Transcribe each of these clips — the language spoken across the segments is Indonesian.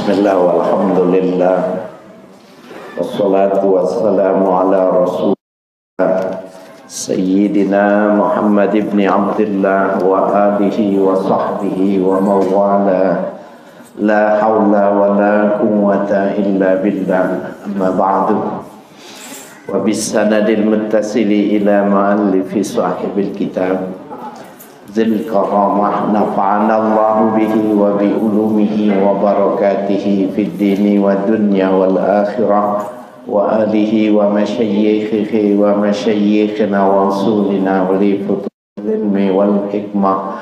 Bismillah walhamdulillah wassalatu wassalamu ala rasulillah Sayyidina Muhammad ibn Abdullah wa alihi wa sahbihi wa mawala la hawla wa la quwwata illa billah amma ba'du wa bisanadil muttasili ila ma'allifi sahibil kitab Zil karamah nafa'ana Allahu bihi wa bi ulumihi wa barakatihi fid dini wa dunya wal akhirah wa alihi wa masyayyikhihi wa masyayikhina wa rasulina wa li futul ilmi wal hikmah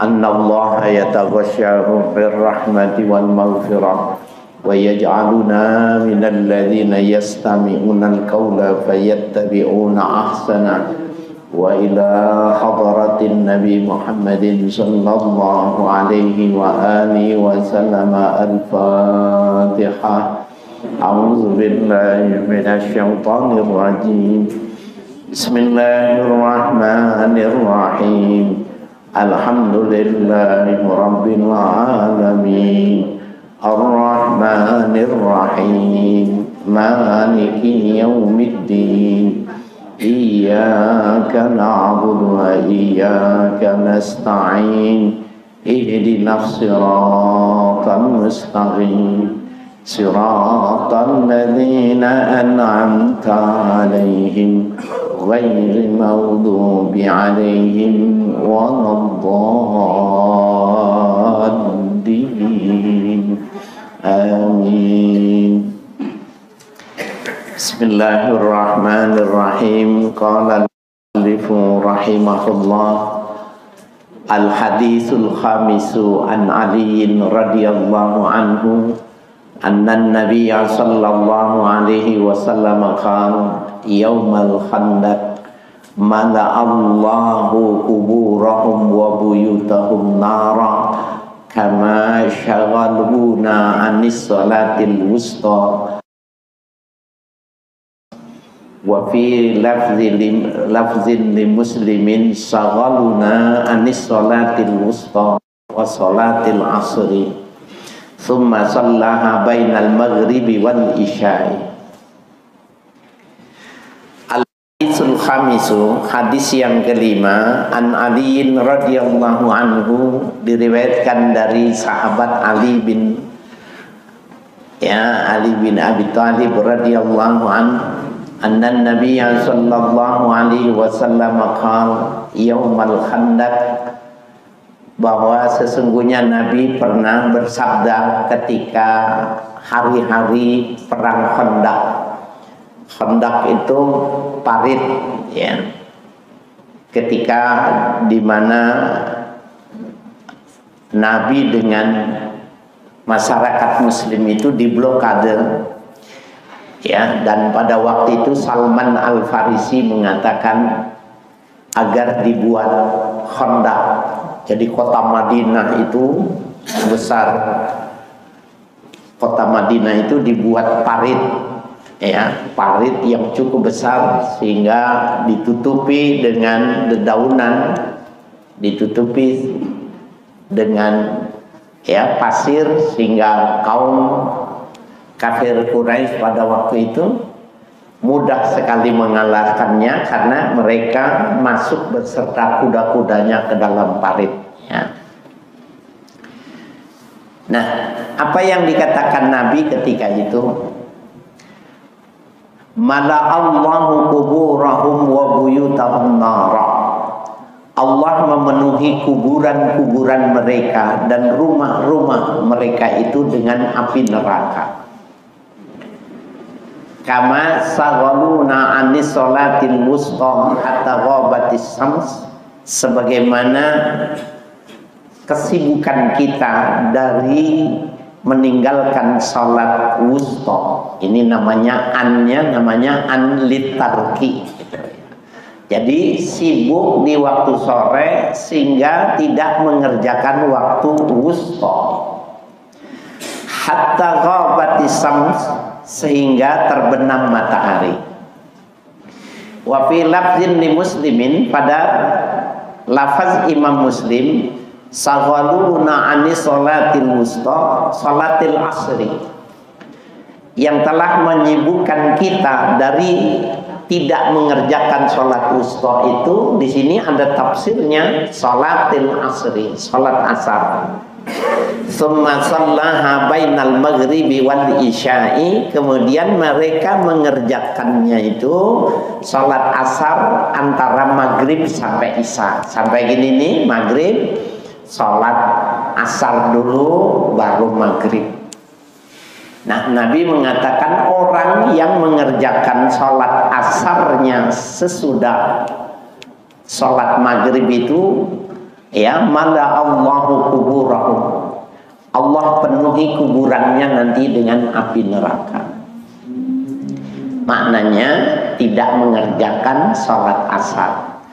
anna Allah yataghasyahu bir rahmati wal maghfirah wa yaj'aluna minal ladhina yastami'una al-qawla fayattabi'una ahsana wa ila hadratin Nabi Muhammadin sallallahu alaihi wa alihi wa sallama al-Fatihah. A'udzu billahi minasy syaithanir rajim. Bismillahirrahmanirrahim. Alhamdulillahi rabbil alamin. Ar-Rahmanir Rahim. Maliki yaumiddin. Iyyaka na'budu wa iyyaka nasta'in ihdinas siratal mustaqim siratal ladzina an'amta 'alaihim ghairil maghdubi 'alaihim waladdallin. Amin. Bismillahirrahmanirrahim. Qala al-muallifu rahimahullah. Al-hadithul khamisu an aliyin radhiyallahu anhu anna an-nabiyya sallallahu alaihi wasallam qala yaumal khandaq mala Allahu kuburahum wa buyutahum nara kama syaghaluna anis salatil wusta wa fi lafzin li muslimin saghaluna anis salatil wusta wa salatil asri thumma sallaha bainal maghribi wal isya'i. Al-haditsul khamisu, hadis yang kelima, an aliyin radhiyallahu anhu, diriwayatkan dari sahabat Ali bin Abi Thalib radhiyallahu anhu anna nabiyya sallallahu alaihi wasallam qala yaumal khandaq, bahwa sesungguhnya Nabi pernah bersabda ketika hari-hari perang Khandaq. Khandaq itu parit, ya, ketika dimana Nabi dengan masyarakat muslim itu diblokade, ya, dan pada waktu itu Salman Al-Farisi mengatakan agar dibuat Khandaq. Jadi kota Madinah itu besar, kota Madinah itu dibuat parit, ya, parit yang cukup besar sehingga ditutupi dengan dedaunan, ditutupi dengan, ya, pasir, sehingga kaum kafir Quraisy pada waktu itu mudah sekali mengalahkannya karena mereka masuk beserta kuda-kudanya ke dalam parit, ya. Nah, apa yang dikatakan Nabi ketika itu? Mala Allahu kuburahum wa buyutahum nara. Allah memenuhi kuburan-kuburan mereka dan rumah-rumah mereka itu dengan api neraka. Kama saghaluna anis salatil wusta hatta ghabatis syams, sebagaimana kesibukan kita dari meninggalkan salat wusta. Ini namanya annya, namanya an litarki. Jadi sibuk di waktu sore sehingga tidak mengerjakan waktu wusta. Hatta ghabatis syams, sehingga terbenam matahari. Wa fi lafzin li muslimin, pada lafaz Imam Muslim, Saghaluna anis salatil wusta, salatil asri, yang telah menyibukkan kita dari tidak mengerjakan sholat wusta itu. Di sini ada tafsirnya salatil asri, sholat asar. Tsumma shallaha bainal maghribi wal isya'i, kemudian mereka mengerjakannya itu sholat asar antara maghrib sampai isya. Sampai gini nih, maghrib, sholat asar dulu baru maghrib. Nah, Nabi mengatakan orang yang mengerjakan sholat asarnya sesudah sholat maghrib itu, ya, mala Allahu kuburahum, Allah penuhi kuburannya nanti dengan api neraka. Maknanya tidak mengerjakan sholat asar.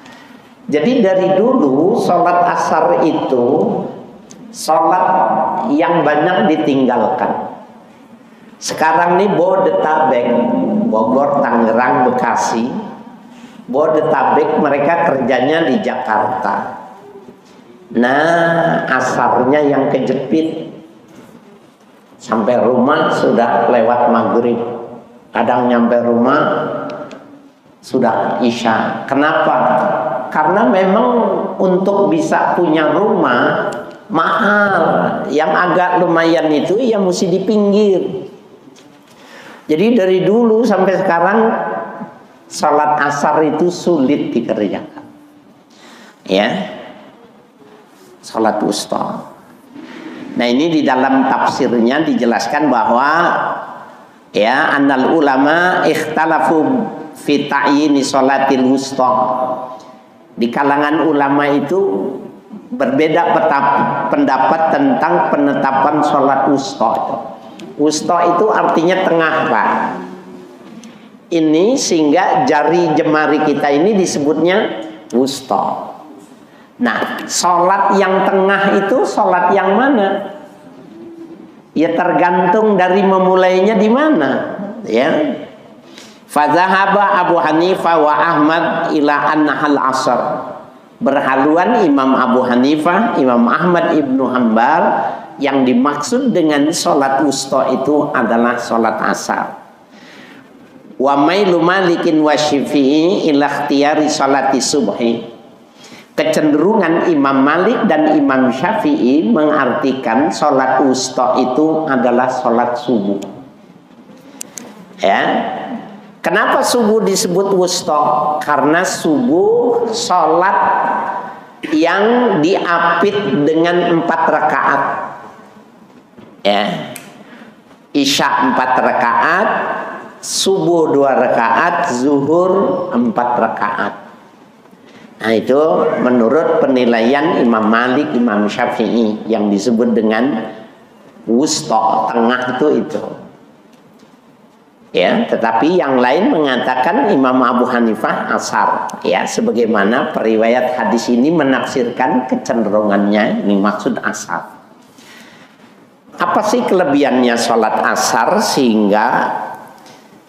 Jadi dari dulu sholat asar itu sholat yang banyak ditinggalkan. Sekarang nih Bodetabek, Bogor, Tangerang, Bekasi, Bodetabek mereka kerjanya di Jakarta. Nah, asarnya yang kejepit, sampai rumah sudah lewat maghrib, kadang nyampe rumah sudah isya. Kenapa? Karena memang untuk bisa punya rumah mahal, yang agak lumayan itu ya mesti di pinggir. Jadi dari dulu sampai sekarang salat asar itu sulit dikerjakan. Ya. Salat wusta. Nah, ini di dalam tafsirnya dijelaskan bahwa ya annal ulama ikhtalafu fi ta'yini salatil wusta. Di kalangan ulama itu berbeda pendapat tentang penetapan salat wusta. Wusta itu artinya tengah, Pak. Ini sehingga jari jemari kita ini disebutnya wusta. Nah, sholat yang tengah itu sholat yang mana? Ya tergantung dari memulainya di mana, ya. Fadzahaba Abu Hanifah wa Ahmad ila annahal asar. Berhaluan Imam Abu Hanifah, Imam Ahmad ibnu Hanbal, yang dimaksud dengan sholat wusta itu adalah sholat asar. Wa mailu Malikin wa Syafi'i ila ikhtiyari sholati subhi. Kecenderungan Imam Malik dan Imam Syafi'i mengartikan sholat wusta itu adalah sholat subuh. Ya, kenapa subuh disebut wusta? Karena subuh sholat yang diapit dengan 4 rakaat. Ya, isya 4 rakaat, subuh 2 rakaat, zuhur 4 rakaat. Nah, itu menurut penilaian Imam Malik, Imam Syafi'i yang disebut dengan wusta, tengah itu. Ya, tetapi yang lain mengatakan Imam Abu Hanifah asar. Ya, sebagaimana periwayat hadis ini menafsirkan kecenderungannya ini maksud asar. Apa sih kelebihannya sholat asar sehingga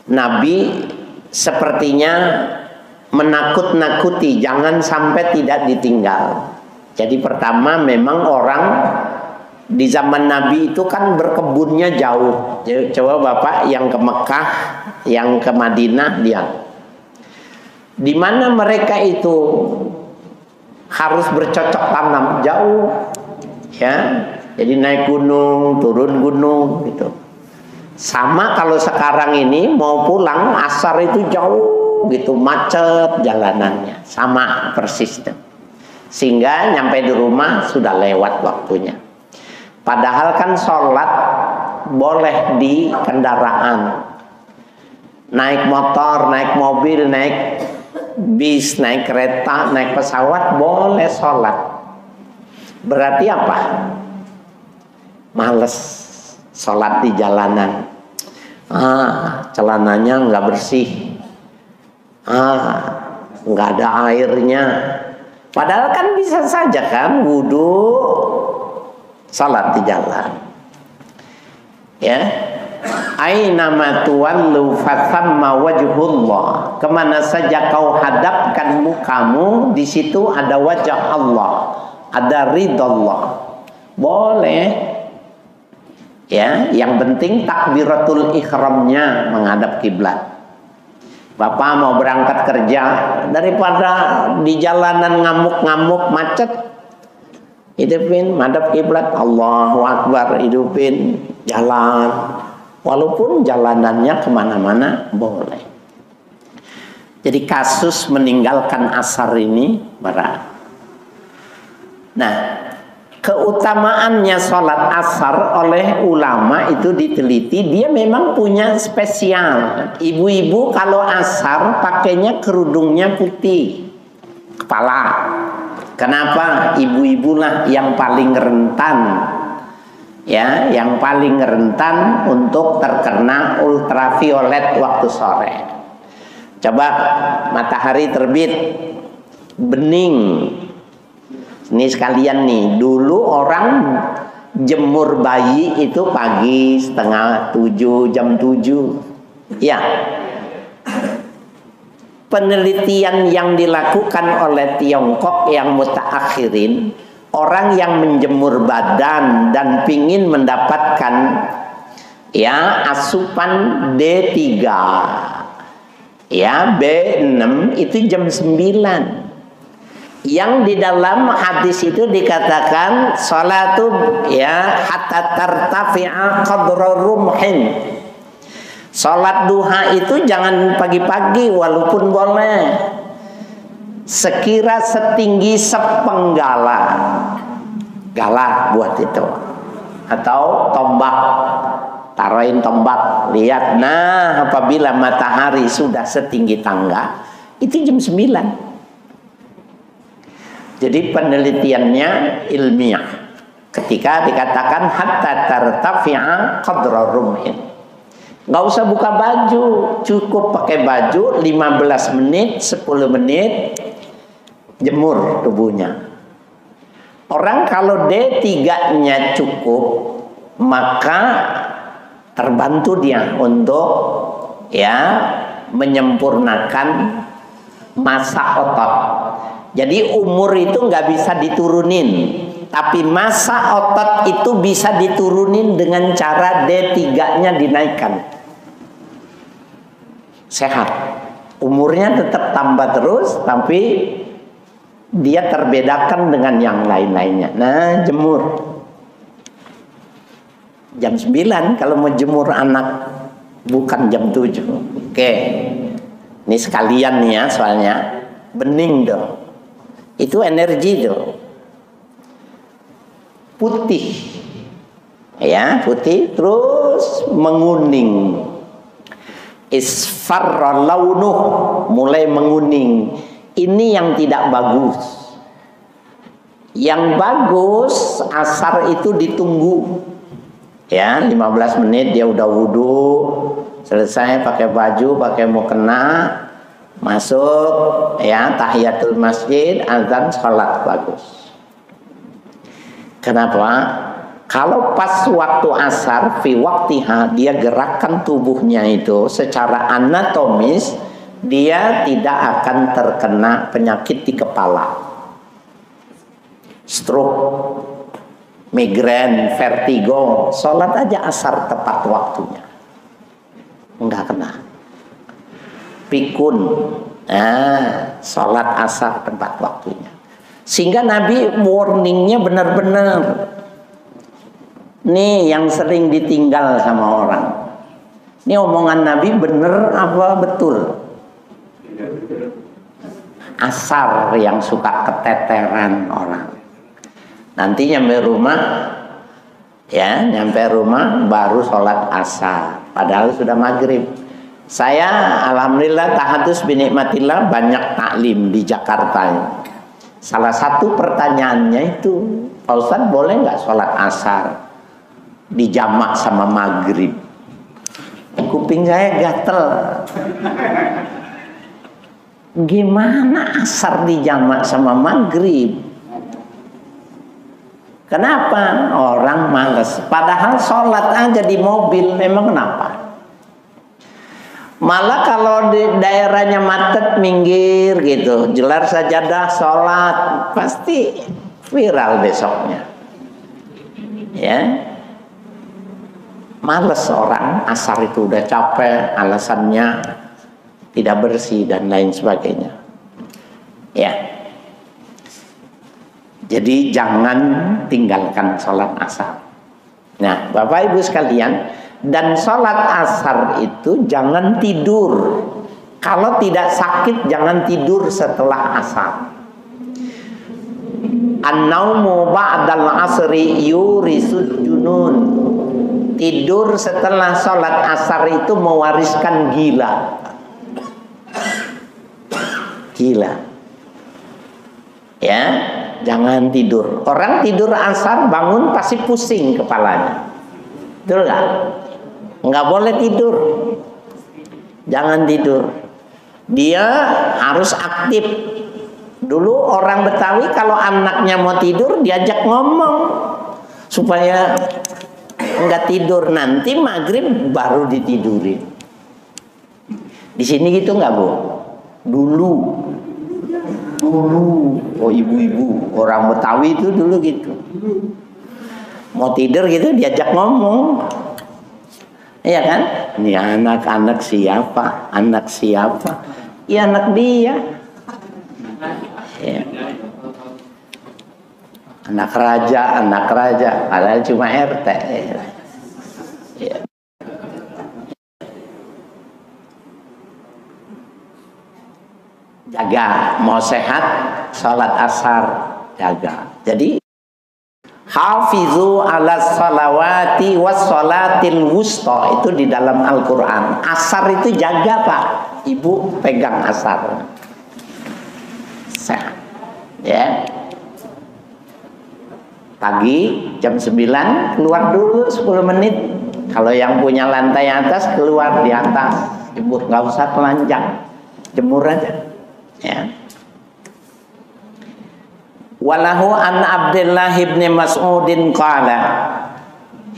Nabi sepertinya menakut-nakuti jangan sampai tidak ditinggal. Jadi pertama memang orang di zaman Nabi itu kan berkebunnya jauh. Jadi, coba Bapak yang ke Mekah, yang ke Madinah, lihat. Di mana mereka itu harus bercocok tanam jauh, ya. Jadi naik gunung, turun gunung, gitu. Sama kalau sekarang ini mau pulang asar itu jauh. Gitu, macet jalanannya, sama persis tuh. Sehingga nyampe di rumah sudah lewat waktunya. Padahal kan sholat boleh di kendaraan, naik motor, naik mobil, naik bis, naik kereta, naik pesawat boleh sholat. Berarti apa? Males sholat di jalanan. Celananya nggak bersih. Nggak ada airnya. Padahal kan bisa saja kan wudhu, salat di jalan. Ya, Ainama tuwallu fathamma wajhullah. Kemana saja kau hadapkan mukamu, di situ ada wajah Allah. ada ridallah, boleh. Ya, yang penting takbiratul ihramnya menghadap kiblat. Bapak mau berangkat kerja, daripada di jalanan ngamuk-ngamuk macet, hidupin madhab kiblat, Allahu Akbar, hidupin jalan, walaupun jalanannya kemana-mana boleh. Jadi kasus meninggalkan asar ini berat. Nah, keutamaannya sholat asar oleh ulama itu diteliti, dia memang punya spesial. Ibu-ibu kalau asar pakainya kerudungnya putih kepala. Kenapa? Ibu-ibulah yang paling rentan, ya, yang paling rentan untuk terkena ultraviolet waktu sore. Coba matahari terbit, bening. Ini sekalian nih, dulu orang jemur bayi itu pagi 6:30, jam 7. Ya. Penelitian yang dilakukan oleh Tiongkok yang mutaakhirin, orang yang menjemur badan dan pingin mendapatkan ya asupan D3, ya B6 itu jam 9. Yang di dalam hadis itu dikatakan salatu ya hatta tartafi'a qadra rumhin. Salat duha itu jangan pagi-pagi walaupun boleh. Sekira setinggi sepenggala. Gala buat itu. Atau tombak. Taruhin tombak, lihat. Nah, apabila matahari sudah setinggi tangga, itu jam 9. Jadi penelitiannya ilmiah. Ketika dikatakan hatta tartafi'a qadra rumhin. Nggak usah buka baju, cukup pakai baju 15 menit, 10 menit jemur tubuhnya. Orang kalau D3-nya cukup, maka terbantu dia untuk ya menyempurnakan masa otot. Jadi umur itu nggak bisa diturunin, tapi masa otot itu bisa diturunin dengan cara D3-nya dinaikkan. Sehat. Umurnya tetap tambah terus, tapi dia terbedakan dengan yang lain-lainnya. Nah, jemur. Jam 9 kalau mau jemur anak, bukan jam 7. Oke. Ini sekalian nih ya soalnya. Bening dong. Itu energi tuh. Putih. Ya, putih terus menguning. Isfarra launuh, mulai menguning. Ini yang tidak bagus. Yang bagus asar itu ditunggu. Ya, 15 menit dia udah wudhu, selesai pakai baju, pakai mukena, masuk ya tahiyatul masjid, azan, sholat, bagus. Kenapa? Kalau pas waktu asar fi waktiha, dia gerakan tubuhnya itu secara anatomis dia tidak akan terkena penyakit di kepala, stroke, migrain, vertigo. Sholat aja asar tepat waktunya, enggak kena. Pikun, sholat asar tepat waktunya. Sehingga Nabi warningnya benar-benar. Nih yang sering ditinggal sama orang. Ini omongan Nabi bener apa betul? Asar yang suka keteteran orang. Nanti nyampe rumah, ya nyampe rumah baru sholat asar. Padahal sudah maghrib. Saya alhamdulillah tahadus binikmatillah banyak taklim di Jakarta. Salah satu pertanyaannya itu, Pak Ustadz boleh nggak sholat asar dijamak sama maghrib? Kuping saya gatel. Gimana asar dijamak sama maghrib? Kenapa? Orang males. Padahal sholat aja di mobil, memang kenapa? Malah kalau di daerahnya macet minggir gitu, gelar sajadah sholat, pasti viral besoknya. Ya, males orang, asar itu udah capek, alasannya tidak bersih dan lain sebagainya. Ya, jadi jangan tinggalkan sholat asar. Nah, Bapak Ibu sekalian, dan sholat asar itu jangan tidur. Kalau tidak sakit jangan tidur setelah asar. An-naumu ba'dal asri yurisud junun. Tidur setelah sholat asar itu mewariskan gila. Gila. Ya, jangan tidur. Orang tidur asar bangun pasti pusing kepalanya. Betul nggak? Nggak boleh tidur. Jangan tidur. Dia harus aktif. Dulu orang Betawi kalau anaknya mau tidur diajak ngomong supaya enggak tidur, nanti maghrib baru ditidurin. Di sini gitu nggak Bu? Dulu, oh ibu-ibu orang Betawi itu dulu gitu. Mau tidur gitu diajak ngomong, iya kan? Ini anak-anak siapa? Anak siapa? Ya anak dia. Ya. Anak raja, padahal cuma RT. Ya. Jaga, mau sehat, sholat asar, jaga. Jadi, hafizu ala salawati was sholatil wusta, itu di dalam Al-Quran. Asar itu jaga Pak, Ibu pegang asar. Sehat. Ya. Pagi jam 9 keluar dulu 10 menit. Kalau yang punya lantai atas keluar di atas. Ibu nggak usah telanjang, jemur aja. Ya. Walahu an Abdullah ibn Mas'udin qala.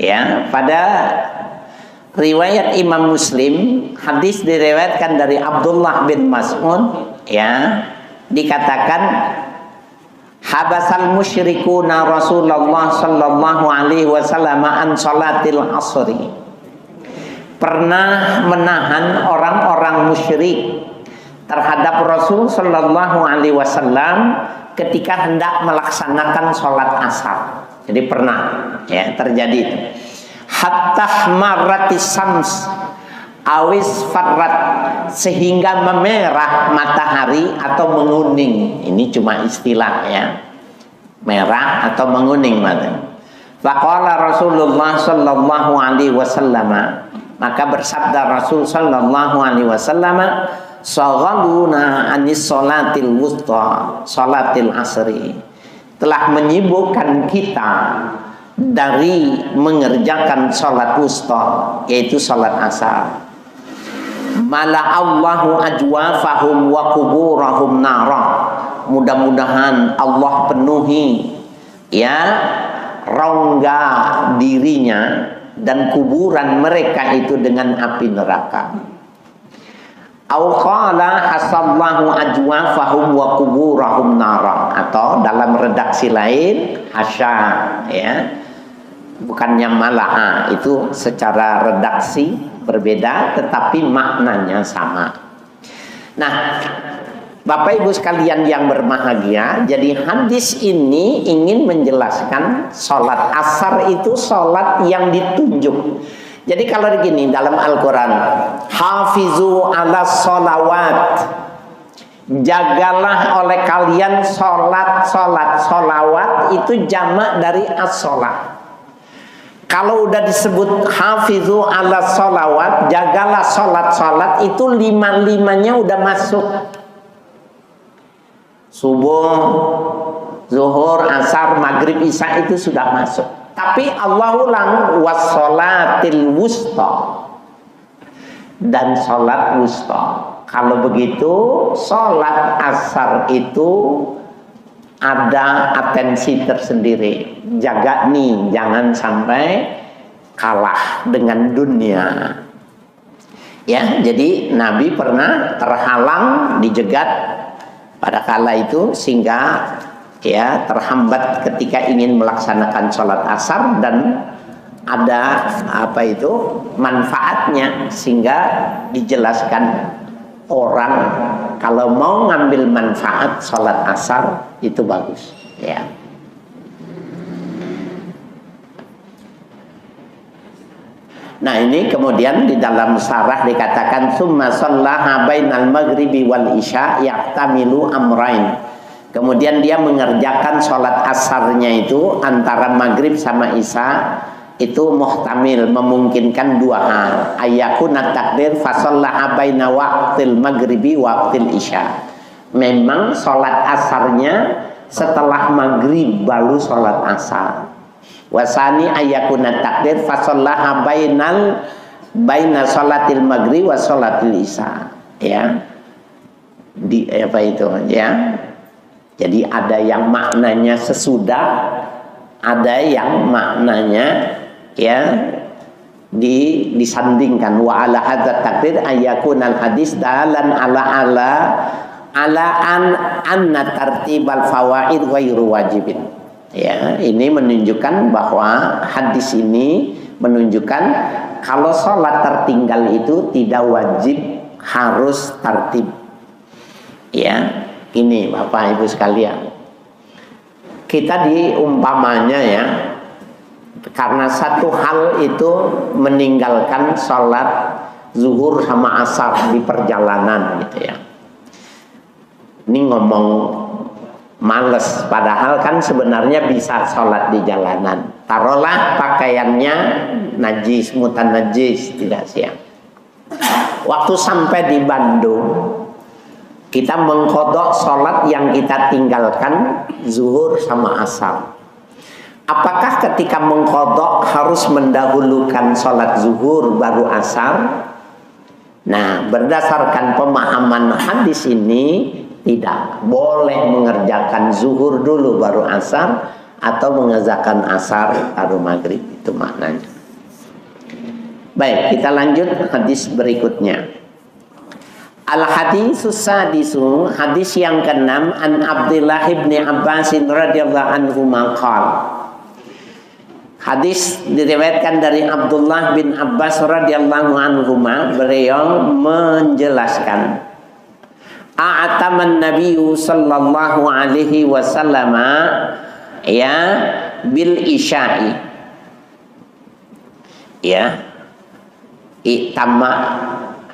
Ya, pada riwayat Imam Muslim, hadis diriwayatkan dari Abdullah bin Mas'ud, ya, dikatakan habasal musyrikuna Rasulullah sallallahu alaihi wasallam an salatil asri. Pernah menahan orang-orang musyrik terhadap Rasul sallallahu alaihi wasallam ketika hendak melaksanakan sholat asar. Jadi pernah, ya, terjadi itu. Hatta marratis sams awis farrat, sehingga memerah matahari atau menguning. Ini cuma istilah, ya, merah atau menguning matahari. Faqala Rasulullah sallallahu alaihi wasallam, maka bersabda Rasul sallallahu alaihi wasallam, shaghaluna anis sholatil wusta, sholatil asri, telah menyibukkan kita dari mengerjakan sholat wusta, yaitu sholat asar. Mala Allahu ajwafahum wa kuburahum nara. Mudah-mudahan Allah penuhi, ya, rongga dirinya dan kuburan mereka itu dengan api neraka. Au qala hasallahu ajwafahum wa kuburahum nara, atau dalam redaksi lain hasya, ya, bukannya malaha, itu secara redaksi berbeda tetapi maknanya sama. Nah, Bapak Ibu sekalian yang berbahagia, jadi hadis ini ingin menjelaskan sholat asar itu sholat yang ditunjuk. Jadi kalau begini dalam Al-Quran, hafizu ala sholawat, jagalah oleh kalian sholawat itu jamak dari as-sholat. Kalau udah disebut hafizu ala sholawat, jagalah sholat, itu lima-limanya udah masuk. Subuh, zuhur, asar, maghrib, isya itu sudah masuk. Tapi Allah ulang, wassolatil wusta, dan sholat wusta. Kalau begitu, sholat asar itu ada atensi tersendiri. Jaga nih, jangan sampai kalah dengan dunia. Ya, jadi Nabi pernah terhalang, dijegat pada kala itu, sehingga ya terhambat ketika ingin melaksanakan sholat asar, dan ada apa itu manfaatnya, sehingga dijelaskan orang kalau mau ngambil manfaat sholat asar itu bagus ya. Nah ini kemudian di dalam syarah dikatakan summa shallaha bainal maghribi wal isya yahtamilu amrain. Kemudian dia mengerjakan sholat asarnya itu antara maghrib sama isya itu muhtamil, memungkinkan dua hal. Ayakuna takdir fasallaha baina waqtil maghribi waqtil isya. Memang sholat asarnya setelah maghrib baru sholat asar. Wasani ayakuna takdir fasallaha baina sholatil maghrib wa sholatil isya. Ya. Di apa itu ya? Jadi ada yang maknanya sesudah, ada yang maknanya ya disandingkan. Wa ala hadza takdir ayakunal hadis dalan ala anna tartibal fawaid ghairu wajibin. Ya, ini menunjukkan bahwa hadis ini menunjukkan kalau sholat tertinggal itu tidak wajib harus tertib. Ya, ini Bapak Ibu sekalian. Kita diumpamanya ya, karena satu hal itu meninggalkan sholat zuhur sama asar di perjalanan gitu ya. Ini ngomong males, padahal kan sebenarnya bisa sholat di jalanan. Taruhlah pakaiannya najis, mutan najis, tidak siap. Waktu sampai di Bandung, kita mengkodok sholat yang kita tinggalkan zuhur sama asar. Apakah ketika mengkodok harus mendahulukan sholat zuhur baru asar? Nah, berdasarkan pemahaman hadis ini, tidak boleh mengerjakan zuhur dulu baru asar, atau mengerjakan asar baru maghrib. Itu maknanya. Baik, kita lanjut hadis berikutnya. Al-hadisus sadisu, hadis yang ke-6, an Abdullah bin Abbas radhiyallahu anhu maqal. Hadis diriwayatkan dari Abdullah bin Abbas radhiyallahu anhu, beliau menjelaskan, a'taman nabiyyu sallallahu alaihi wasallam ya bil isya'i. Ya. Itama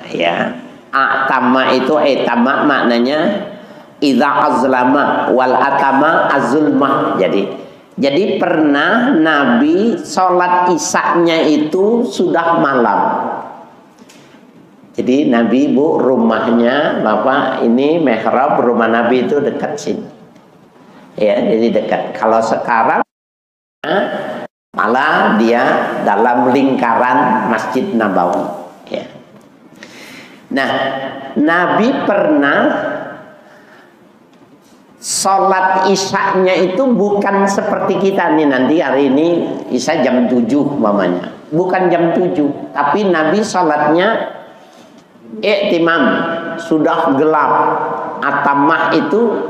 ya. A'tama itu itama maknanya idza azlama, wal atama azulmah. Jadi pernah Nabi sholat isya-nya itu sudah malam. Jadi Nabi, Bu, rumahnya Bapak ini mihrab rumah Nabi itu dekat sini. Ya, jadi dekat. Kalau sekarang malah dia dalam lingkaran Masjid Nabawi. Ya. Nah, Nabi pernah sholat isya-nya itu bukan seperti kita nih, nanti hari ini isya jam 7 mamanya. Bukan jam 7, tapi Nabi sholatnya iktimam, sudah gelap. Atamah itu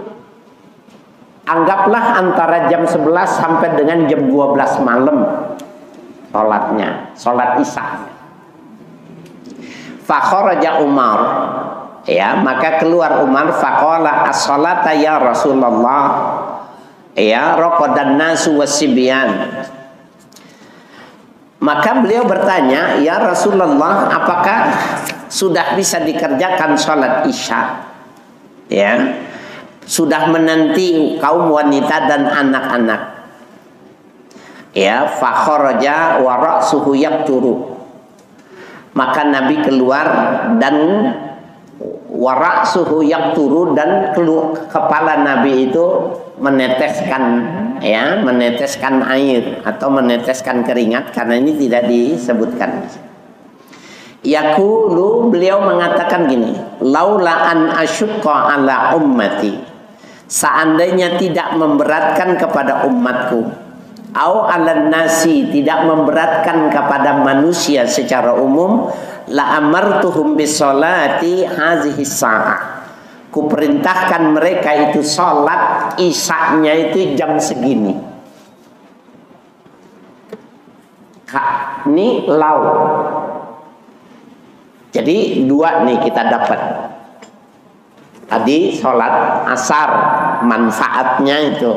anggaplah antara jam 11 sampai dengan jam 12 malam sholatnya, sholat isya. Fakharaja Umar, ya, maka keluar Umar, faqala as-salata ya Rasulullah, ya, raqadan nasu wasibyan. Maka beliau bertanya, ya Rasulullah, apakah sudah bisa dikerjakan sholat isya? Ya, sudah menanti kaum wanita dan anak-anak. Ya, fakharaja wa ra'suhu yaqturu. Maka Nabi keluar dan wa ra'suhu yaqturu, dan kepala Nabi itu meneteskan, ya, meneteskan air atau meneteskan keringat, karena ini tidak disebutkan. Yaqulu, beliau mengatakan gini, laula an asyqa ala ummati, seandainya tidak memberatkan kepada umatku, au ala nasi, tidak memberatkan kepada manusia secara umum, la amartuhum bisolati hazihi sa'ah, kuperintahkan mereka itu sholat isya-nya itu jam segini. Ini lau. Jadi dua nih kita dapat. Tadi sholat asar, manfaatnya itu.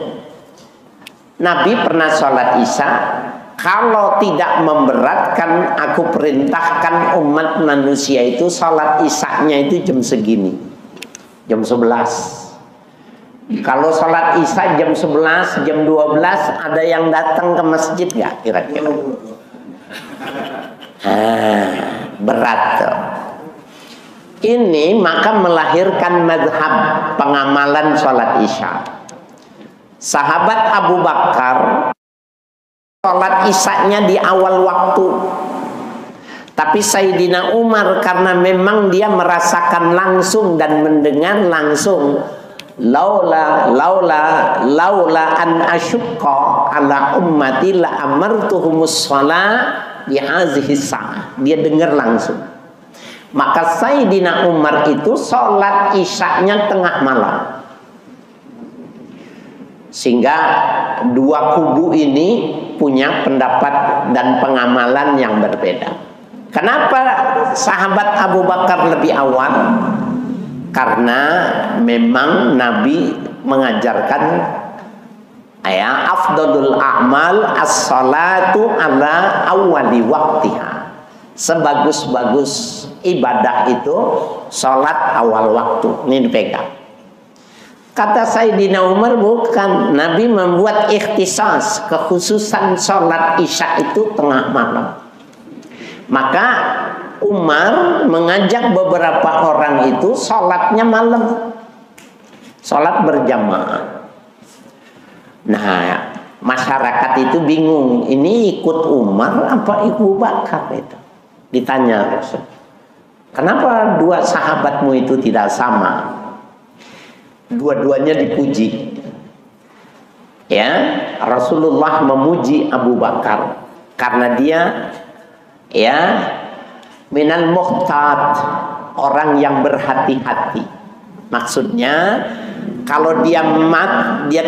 Nabi pernah sholat isya. Kalau tidak memberatkan, aku perintahkan umat manusia itu sholat isya-nya itu jam segini, jam 11. Kalau sholat isya jam 11, jam 12, ada yang datang ke masjid nggak kira-kira? Berat tuh. Ini maka melahirkan mazhab pengamalan sholat isya. Sahabat Abu Bakar sholat isya-nya di awal waktu. Tapi Sayyidina Umar karena memang dia merasakan langsung dan mendengar langsung, laula an asyqa ala ummati la amartuhumus shalah bi hadhihi sa'ah. Dia dengar langsung. Maka Sayyidina Umar itu sholat isya-nya tengah malam. Sehingga dua kubu ini punya pendapat dan pengamalan yang berbeda. Kenapa sahabat Abu Bakar lebih awal? Karena memang Nabi mengajarkan afdalul a'mal as-salatu ala awwali waqtiha. Sebagus-bagus ibadah itu salat awal waktu. Ini dipegang. Kata Sayyidina Umar, bukan. Nabi membuat ikhtisas, kekhususan sholat isya itu tengah malam. Maka Umar mengajak beberapa orang itu sholatnya malam, sholat berjamaah. Nah, masyarakat itu bingung, ini ikut Umar apa Abu Bakar itu? Ditanya Rasul, kenapa dua sahabatmu itu tidak sama? Dua-duanya dipuji. Ya, Rasulullah memuji Abu Bakar karena dia minal muhtad, orang yang berhati-hati. Maksudnya kalau dia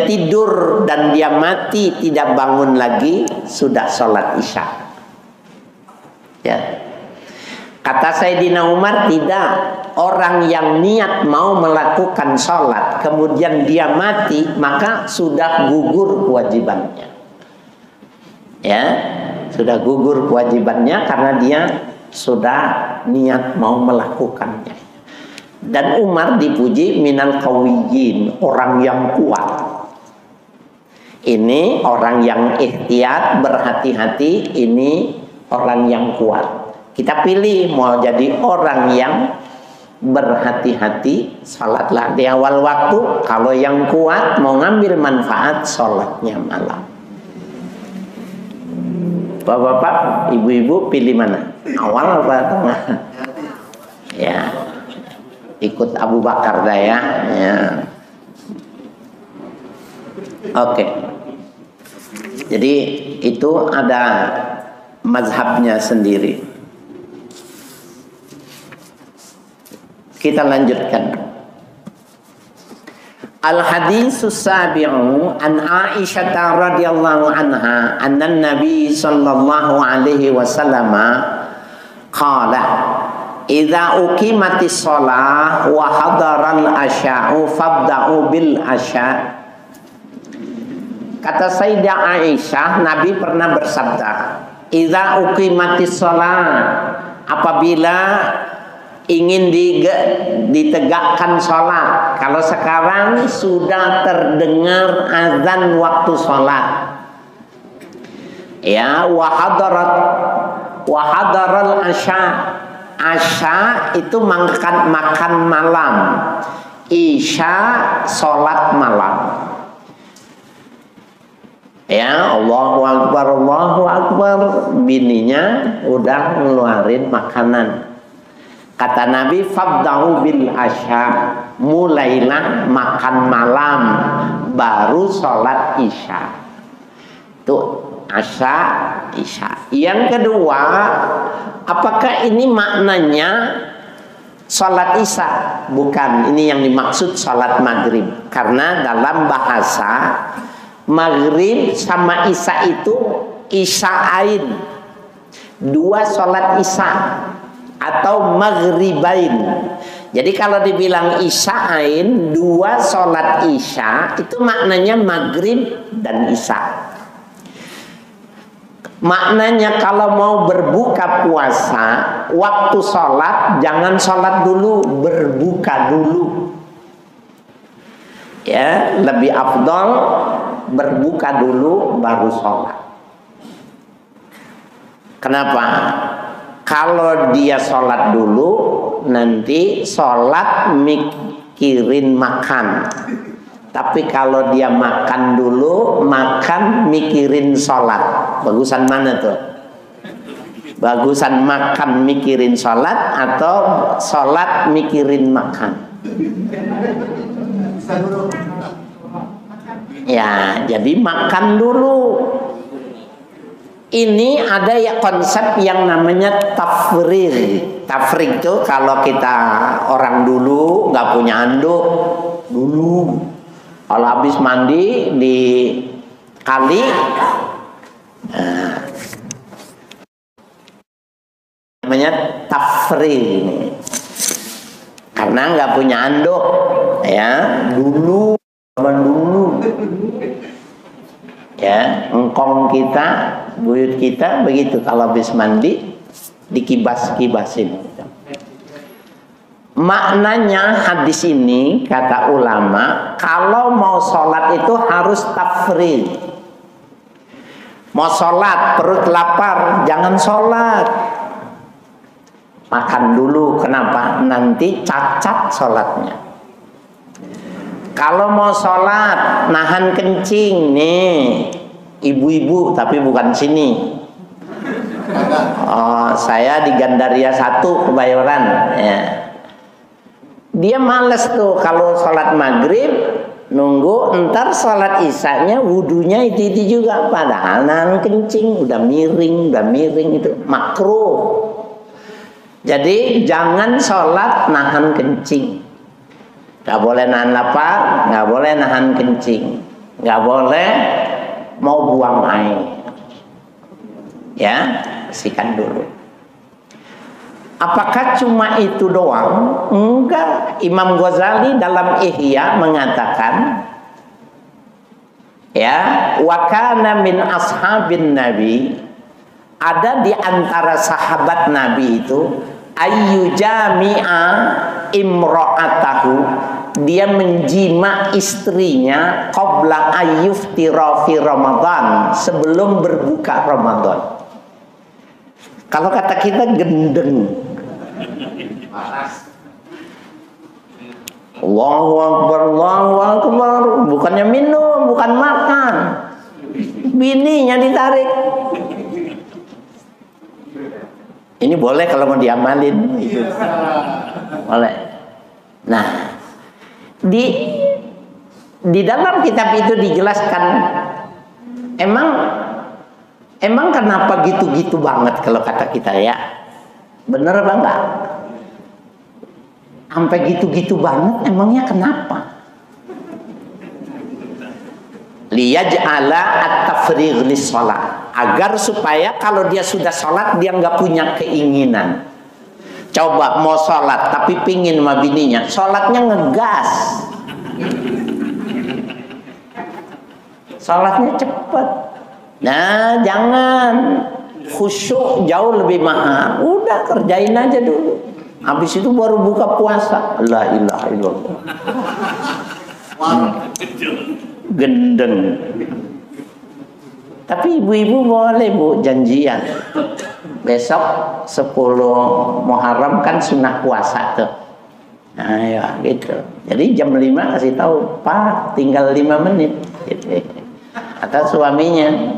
tidur dan dia mati tidak bangun lagi, sudah sholat isya. Ya. Kata Sayyidina Umar, tidak. Orang yang niat mau melakukan sholat kemudian dia mati, maka sudah gugur kewajibannya. Ya, sudah gugur kewajibannya karena dia sudah niat mau melakukannya. Dan Umar dipuji minal qawiyyin, orang yang kuat. Ini orang yang ihtiyat, berhati-hati, ini orang yang kuat. Kita pilih mau jadi orang yang berhati-hati, salatlah di awal waktu. Kalau yang kuat mau ngambil manfaat, salatnya malam. Bapak-bapak, ibu-ibu pilih mana? Awal apa tengah? Ya, ikut Abu Bakar dah ya. Oke. Jadi itu ada mazhabnya sendiri. Kita lanjutkan. Al-haditsus sabi'u an Aisyah radhiyallahu anha anna Nabi sallallahu alaihi wasallam qala idza uqimatis shalah wa hadaral asya'u fabda'u bil asya'. Kata Sayyidah Aisyah, Nabi pernah bersabda, idza uqimatis shalah, apabila ingin ditegakkan sholat. Kalau sekarang sudah terdengar azan waktu sholat, ya, wahadaral asya. Asya itu makan malam, isya sholat malam. Ya, Allahu Akbar, bininya udah ngeluarin makanan. Kata Nabi, fabda'u bil asya, mulailah makan malam, baru sholat isya. Itu asya, isya. Yang kedua, apakah ini maknanya Sholat isya bukan, ini yang dimaksud sholat maghrib. Karena dalam bahasa maghrib sama isya itu isya'ain, dua sholat isya atau maghribain. Jadi kalau dibilang isya'ain, dua sholat isya, itu maknanya maghrib dan isya. Maknanya kalau mau berbuka puasa, waktu sholat jangan sholat dulu, berbuka dulu. Ya, lebih afdol berbuka dulu baru sholat. Kenapa? Kalau dia sholat dulu, nanti sholat mikirin makan. Tapi kalau dia makan dulu, makan mikirin sholat. Bagusan mana tuh? Bagusan makan mikirin sholat atau sholat mikirin makan? Ya, jadi makan dulu. Ini ada ya konsep yang namanya tafrir. Tafrir itu kalau kita orang dulu nggak punya anduk dulu. Kalau habis mandi di kali, namanya tafri ini. Karena nggak punya anduk, ya dulu, ya engkong kita, buyut kita begitu. Kalau habis mandi dikibas-kibasin. Maknanya hadis ini kata ulama, kalau mau sholat itu harus tafrid. Mau sholat perut lapar, jangan sholat, makan dulu. Kenapa? Nanti cacat sholatnya. Kalau mau sholat nahan kencing, nih ibu-ibu tapi bukan sini. Oh, saya di Gandaria 1 Kebayoran, ya. Dia males tuh kalau sholat maghrib nunggu, entar sholat isyanya wudunya itu juga, padahal nahan kencing udah miring itu makruh. Jadi jangan sholat nahan kencing, nggak boleh nahan lapar, nggak boleh nahan kencing, nggak boleh mau buang air, ya sikat dulu. Apakah cuma itu doang? Enggak. Imam Ghazali dalam Ihya mengatakan, ya, wa kana min ashabin Nabi, ada di antara sahabat Nabi itu ayyujami'a imra'atahu, dia menjima istrinya qabla ayyuftira fi Ramadan, sebelum berbuka Ramadan. Kalau kata kita gendeng. Allahu Akbar, Allahu Akbar. Bukannya minum, bukan makan. Bininya ditarik. Ini boleh kalau mau diamalin. Boleh. Nah, di dalam kitab itu dijelaskan, emang kenapa gitu-gitu banget kalau kata kita, ya? Bener apa enggak? Sampai gitu-gitu banget, emangnya kenapa? Liyaj'ala at-tafrigh lis-shalah, agar supaya kalau dia sudah sholat dia nggak punya keinginan. Coba mau sholat tapi pingin sama bininya, sholatnya ngegas, sholatnya cepet. Nah, jangan. Khusyuk jauh lebih mahal. Udah kerjain aja dulu, habis itu baru buka puasa. La ilaha illallah. Gendeng. Tapi ibu-ibu boleh, Bu, janjian. Besok 10 Muharram kan sunnah puasa tuh. Nah, ya gitu. Jadi jam 5 kasih tahu, Pak, tinggal 5 menit. Gitu. Atau suaminya,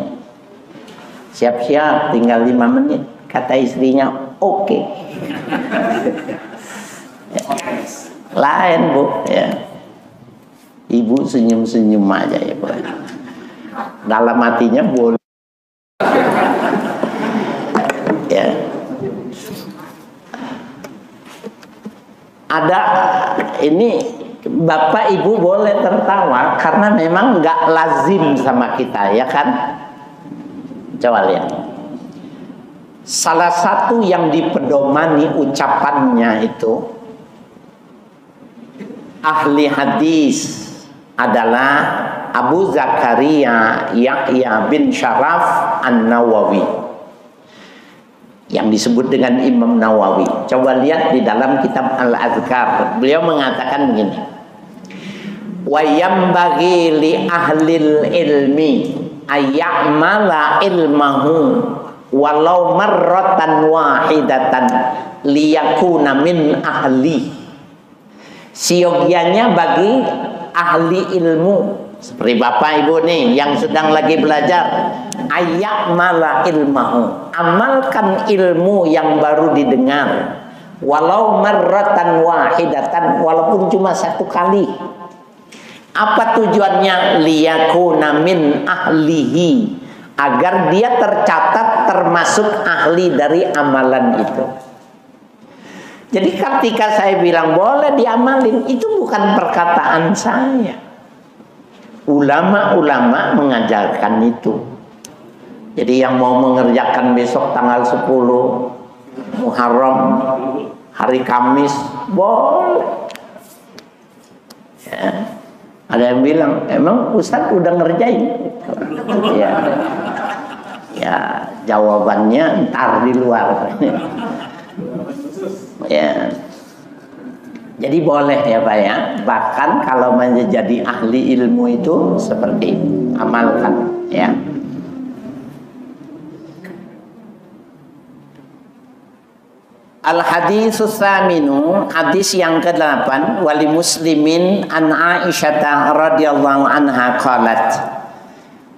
siap-siap tinggal 5 menit. Kata istrinya, oke. Lain, Bu, ya. Ibu senyum-senyum aja, ya, Bu. Dalam hatinya boleh. Ya. ini Bapak Ibu boleh tertawa karena memang nggak lazim sama kita, ya kan? Coba lihat. Salah satu yang dipedomani ucapannya itu ahli hadis adalah Abu Zakaria Yahya bin Syaraf An-Nawawi, yang disebut dengan Imam Nawawi. Coba lihat di dalam kitab Al-Azkar. Beliau mengatakan begini: wa yambaghi li ahlil ilmi ayya'mala ilmahu walau marratan wahidatan liyakuna min ahli. Siogyanya bagi ahli ilmu seperti Bapak Ibu nih yang sedang lagi belajar, ayya'mala ilmahu, amalkan ilmu yang baru didengar, walau marratan wahidatan, walaupun cuma satu kali. Apa tujuannya? Liyakuna min ahlihi, agar dia tercatat termasuk ahli dari amalan itu. Jadi ketika saya bilang boleh diamalin, itu bukan perkataan saya. Ulama-ulama mengajarkan itu. Jadi yang mau mengerjakan besok tanggal 10 Muharram, hari Kamis, boleh. Ya. Ada yang bilang, emang Ustadz udah ngerjain? Ya, ya jawabannya ntar di luar. Ya, jadi boleh ya Pak ya. Bahkan kalau menjadi ahli ilmu itu seperti itu, amalkan ya. Al-haditsus tsaminu, hadis yang ke-8, wali muslimin an Aisyah radhiyallahu anha qalat.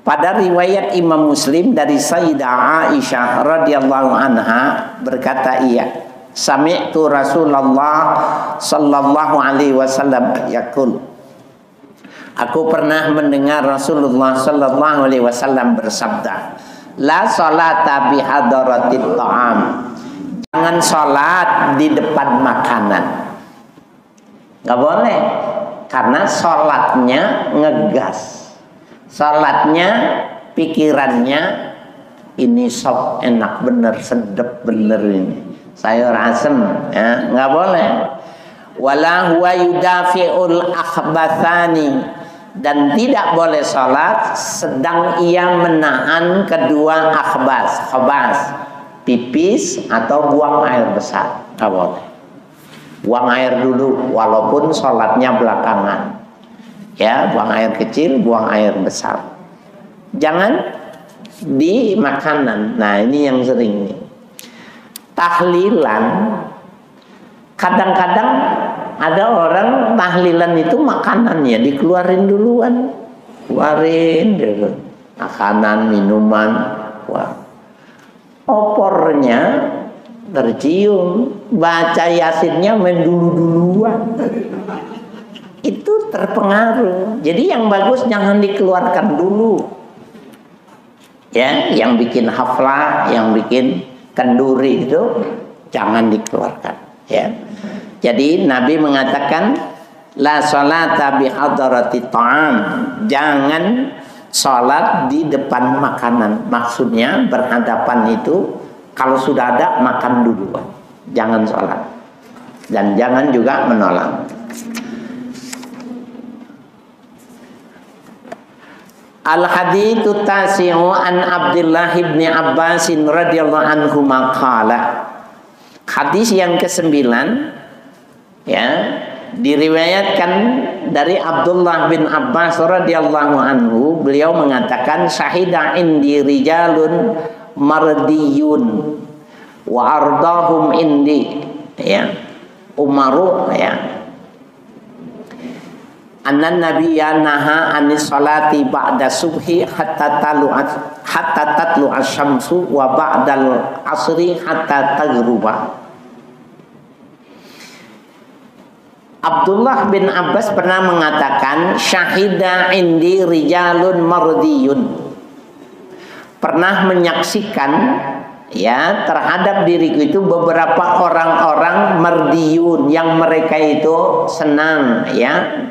Pada riwayat Imam Muslim dari Sayyidah Aisyah radhiyallahu anha berkata ia, sami'tu Rasulullah sallallahu alaihi wasallam yaqul. Aku pernah mendengar Rasulullah sallallahu alaihi wasallam bersabda, la salata bi hadaratit ta'am. Jangan sholat di depan makanan. Gak boleh. Karena sholatnya ngegas. Sholatnya, pikirannya, ini sop enak bener, sedep bener ini. Sayur asem, ya, gak boleh. Wala huwa yudafi'ul akhbathani. Dan tidak boleh sholat sedang ia menahan kedua akhbas, khabas, pipis atau buang air besar. Nggak boleh. Buang air dulu walaupun sholatnya belakangan. Ya, buang air kecil, buang air besar. Jangan di makanan. Nah, ini yang sering nih. Tahlilan. Kadang-kadang ada orang tahlilan itu makanannya dikeluarin duluan. Keluarin dulu. Makanan, minuman, wah. Opornya tercium, baca yasinnya main dulu-duluan, itu terpengaruh. Jadi yang bagus jangan dikeluarkan dulu, ya. Yang bikin haflah, yang bikin kenduri itu jangan dikeluarkan, ya. Jadi Nabi mengatakan la sholata bi hadarati ta'am, jangan sholat di depan makanan. Maksudnya berhadapan itu kalau sudah ada makan dulu, jangan sholat. Dan jangan juga menolak. Al-haditsu tasi'u an Abdullah bin Abbas radhiyallahu anhu qala. Hadis yang ke-9 ya, diriwayatkan dari Abdullah bin Abbas radhiyallahu anhu, beliau mengatakan syahida indi rijalun mardiyun wa ardahum indi, ya, umaru, ya, anna nabiyya naha anis salati ba'da subhi hatta tatlu asy-syamsu wa ba'dal asri hatta taghruba. Abdullah bin Abbas pernah mengatakan syahida indi rijalun mardiyun, pernah menyaksikan, ya terhadap diriku itu beberapa orang-orang mardiyun yang mereka itu senang, ya,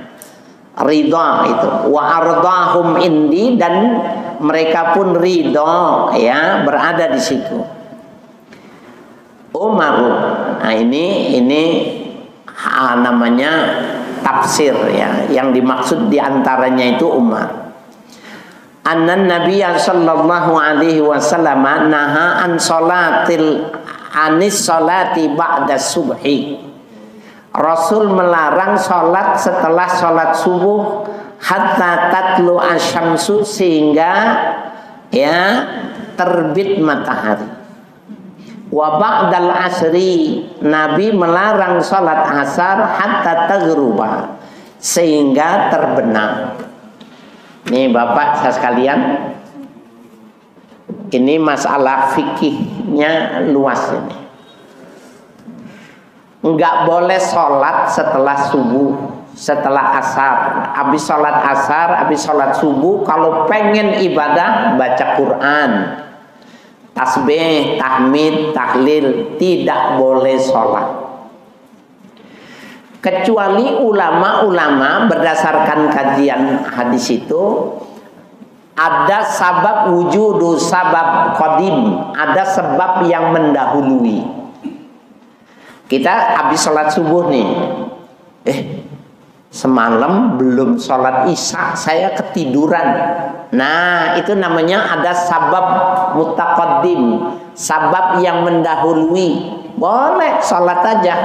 ridha itu, wa ardahum indi, dan mereka pun ridha, ya, berada di situ. Umar. Nah ini namanya tafsir, ya, yang dimaksud diantaranya itu Umar. Annan Nabiya sallallahu alaihi wasallam naha an anis salati ba'da subhi. Rasul melarang salat setelah salat subuh hatta tatlu asyamsu, sehingga, ya, terbit matahari. Wa ba'dal asri, Nabi melarang salat asar hatta taghruba, sehingga terbenam. Nih Bapak saya sekalian, ini masalah fikihnya luas ini. Enggak boleh sholat setelah subuh, setelah asar. Habis sholat asar, habis sholat subuh, kalau pengen ibadah baca Quran, tasbih, tahmid, tahlil, tidak boleh sholat. Kecuali ulama-ulama berdasarkan kajian hadis itu ada sabab wujudu, sabab qadim, ada sebab yang mendahului. Kita habis sholat subuh nih, semalam belum sholat isya, saya ketiduran. Nah itu namanya ada sabab mutaqaddim, sabab yang mendahului. Boleh sholat aja,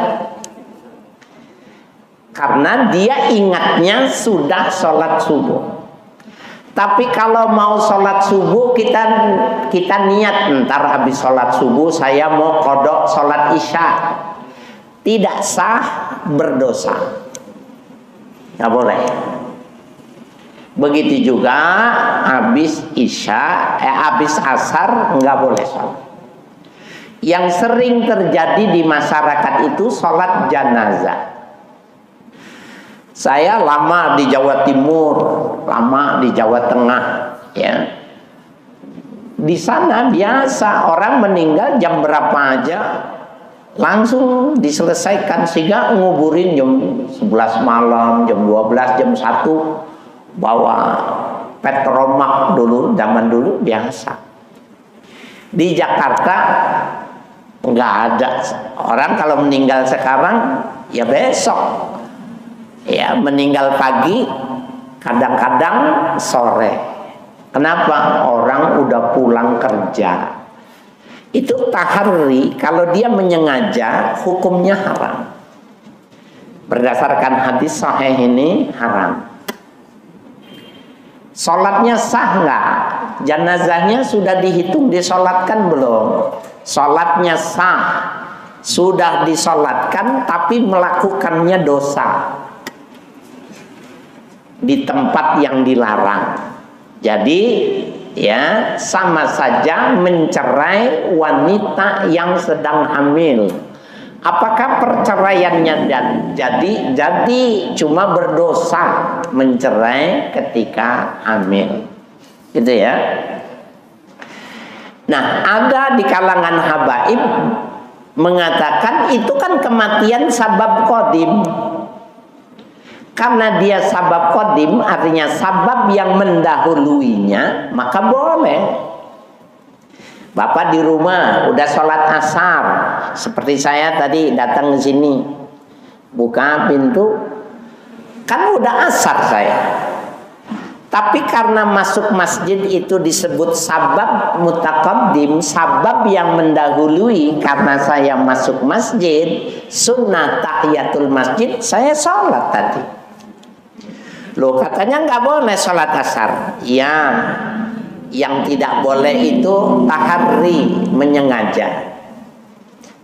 karena dia ingatnya sudah sholat subuh. Tapi kalau mau sholat subuh, kita niat ntar habis sholat subuh saya mau qodok sholat isya, tidak sah, berdosa, nggak boleh. Begitu juga habis isya, habis asar nggak boleh sholat. Yang sering terjadi di masyarakat itu sholat janazah. Saya lama di Jawa Timur, lama di Jawa Tengah, ya. Di sana biasa orang meninggal jam berapa aja langsung diselesaikan, sehingga nguburin jam 11 malam, jam 12, jam 1, bawa petromak dulu, zaman dulu biasa. Di Jakarta nggak ada. Orang kalau meninggal sekarang ya besok, ya, meninggal pagi, kadang-kadang sore. Kenapa? Orang udah pulang kerja. Itu tahari, kalau dia menyengaja hukumnya haram. Berdasarkan hadis sahih ini haram. Sholatnya sah nggak? Janazahnya sudah dihitung disolatkan belum? Sholatnya sah, sudah disolatkan, tapi melakukannya dosa di tempat yang dilarang. Jadi, ya, sama saja mencerai wanita yang sedang hamil. Apakah perceraiannya jadi cuma berdosa mencerai ketika hamil, gitu ya. Nah, ada di kalangan habaib mengatakan itu kan kematian sabab qadim. Karena dia sabab qadim, artinya sabab yang mendahuluinya, maka boleh. Bapak di rumah udah sholat asar, seperti saya tadi datang ke sini, buka pintu, kan udah asar saya. Tapi karena masuk masjid itu disebut sabab mutaqaddim, sabab yang mendahului, karena saya masuk masjid, sunnah tahiyatul masjid, saya sholat tadi. Loh, katanya nggak boleh sholat asar. Ya, yang tidak boleh itu tahari, menyengaja.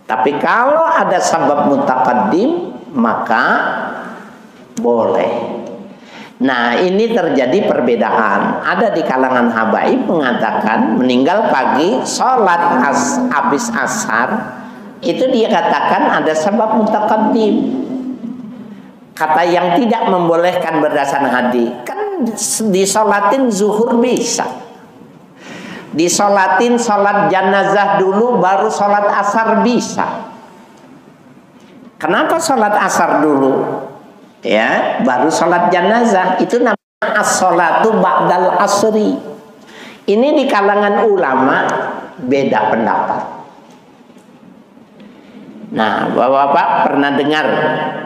Tapi kalau ada sabab mutaqaddim, maka boleh. Nah, ini terjadi perbedaan. Ada di kalangan habaib mengatakan meninggal pagi, sholat habis asar, itu dia katakan ada sabab mutaqaddim. Kata yang tidak membolehkan berdasarkan hadis, kan disolatin zuhur bisa. disolatin sholat jenazah dulu baru sholat asar bisa. Kenapa sholat asar dulu? Ya, baru sholat jenazah. Itu namanya as-sholatu ba'dal asri. Ini di kalangan ulama beda pendapat. Nah, bapak-bapak pernah dengar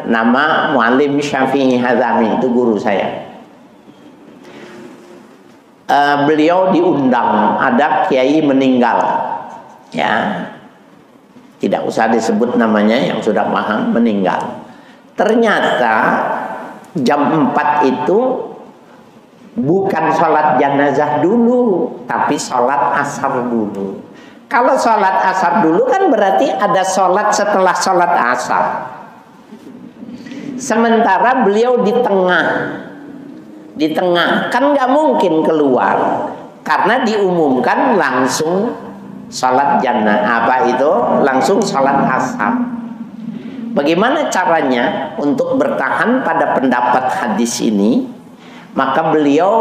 nama Muallim Syafi'i Hazami, itu guru saya. Beliau diundang, ada kiai meninggal, ya, tidak usah disebut namanya yang sudah paham, meninggal. Ternyata jam 4 itu bukan sholat jenazah dulu, tapi sholat asar dulu. Kalau sholat asar dulu kan berarti ada sholat setelah sholat asar. Sementara beliau di tengah kan nggak mungkin keluar, karena diumumkan langsung sholat langsung sholat asar. Bagaimana caranya untuk bertahan pada pendapat hadis ini? Maka beliau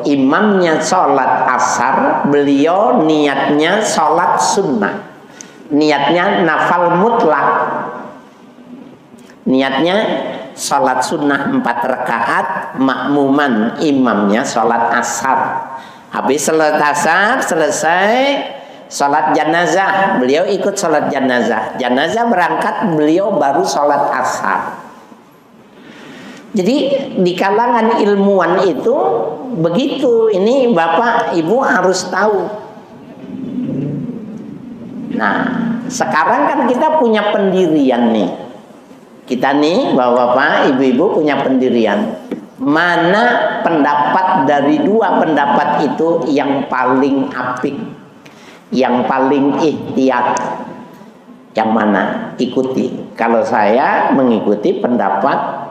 imamnya sholat asar, beliau niatnya sholat sunnah, niatnya nafal mutlak, niatnya sholat sunnah 4 rakaat, makmuman imamnya sholat asar. Habis sholat asar selesai, sholat jenazah, beliau ikut sholat jenazah. Jenazah berangkat, beliau baru sholat asar. Jadi di kalangan ilmuwan itu begitu. Ini bapak ibu harus tahu. Nah, sekarang kan kita punya pendirian nih. Kita nih bapak-bapak, ibu-ibu punya pendirian. Mana pendapat dari 2 pendapat itu yang paling apik, yang paling ihtiyat? Yang mana? Ikuti. Kalau saya mengikuti pendapat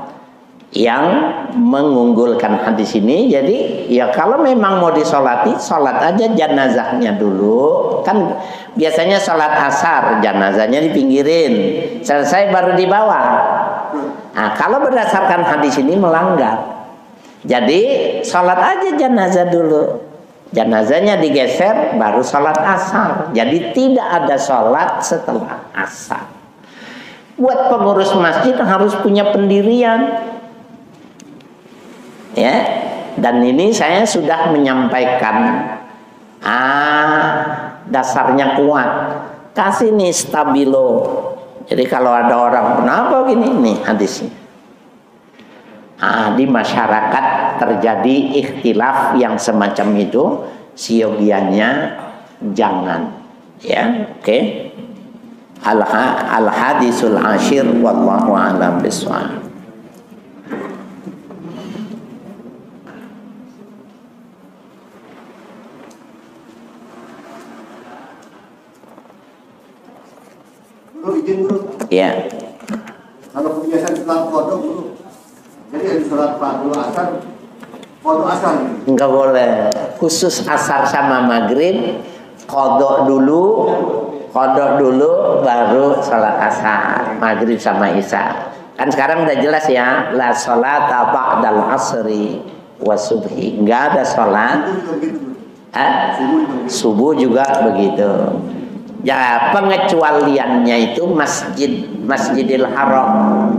yang mengunggulkan hadis ini. Jadi ya kalau memang mau disolati, sholat aja jenazahnya dulu. Kan biasanya sholat asar, jenazahnya dipinggirin, selesai baru dibawa. Nah, kalau berdasarkan hadis ini melanggar. Jadi sholat aja jenazah dulu, jenazahnya digeser baru sholat asar. Jadi tidak ada sholat setelah asar. Buat pengurus masjid harus punya pendirian. Ya, dan ini saya sudah menyampaikan. Dasarnya kuat. Kasih nih stabilo. Jadi kalau ada orang kenapa gini nih hadisnya. Di masyarakat terjadi ikhtilaf yang semacam itu, siogiannya jangan. Ya, oke. Al-hadisul ashir wallahu a'lam bishawab. Ya. Kalau kebiasaan setelah kodok dulu, jadi ada sholat fardu asar, kodok asar. Enggak boleh. Khusus asar sama maghrib, kodok dulu, baru sholat asar, maghrib sama isya. Kan sekarang udah jelas ya, la sholat ba'dal asri wa subhi. Enggak ada sholat. Subuh juga begitu. Ya, pengecualiannya itu Masjidil Haram.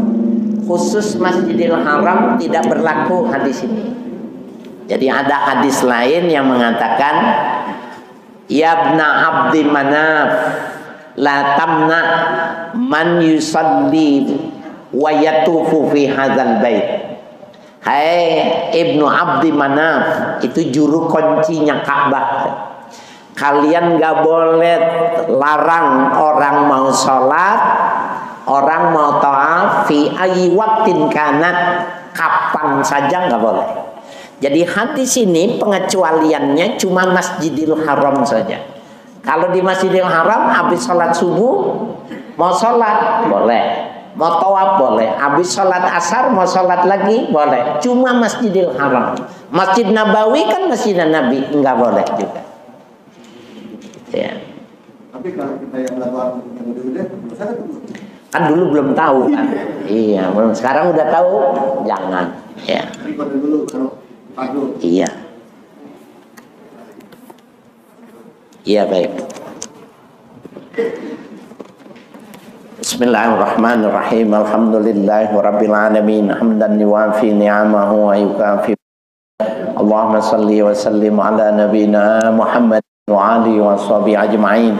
Khusus Masjidil Haram tidak berlaku hadis ini. Jadi ada hadis lain yang mengatakan, ya ibna Abdi Manaf, la tamna man yusalli wa yatufu fi hadzal bait. Hai Ibnu Abdi Manaf, itu juru kuncinya Ka'bah. Kalian gak boleh larang orang mau sholat, orang mau ta'af fi ayyi waktin kanat, kapan saja gak boleh. Jadi hadis ini pengecualiannya cuma Masjidil Haram saja. Kalau di Masjidil Haram habis sholat subuh mau sholat boleh, mau tawaf boleh, habis sholat asar mau sholat lagi boleh. Cuma Masjidil Haram. Masjid Nabawi kan Masjid Nabi, nggak boleh juga. Ya. Tapi kalau kita yang melakukan yang udah kan dulu belum tahu kan. Iya, belum. Sekarang udah tahu, jangan. Ya. Dulu kalau fardu. Iya. Iya baik. Bismillahirrahmanirrahim. Alhamdulillahirabbil alamin. Hamdan yuwafi ni'amahu wa yukafi. Allahumma salli wa sallim ala nabiyyina Muhammad wa alihi wa sahbihi ajma'in.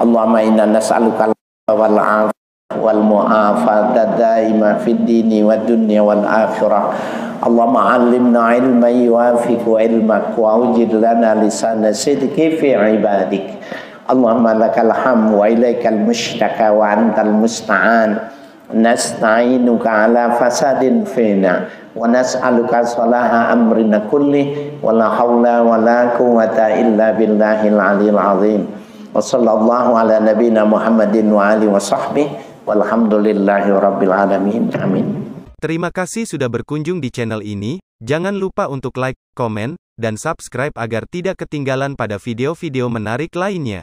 Allahumma inna nas'aluka wal afwa wal mu'afata daima fid dini wad dunya wal akhirah. Allahumma 'allimna ilman yuwafiqu ilmak wa awjid lana lisana sidqi fi ibadik. Allahumma lakal hamd wa ilaikal mushtaka wa antal musta'an. Nasta'inuka ala fasadin fina wa nas'aluka salaha amrina kulli wa la hawla wa la quwwata illa billahil aliyil azim. Wa sallallahu ala nabiyyina Muhammadin wa alihi wa sahbihi walhamdulillahi rabbil alamin. Amin. Terima kasih sudah berkunjung di channel ini. Jangan lupa untuk like, komen, dan subscribe agar tidak ketinggalan pada video-video menarik lainnya.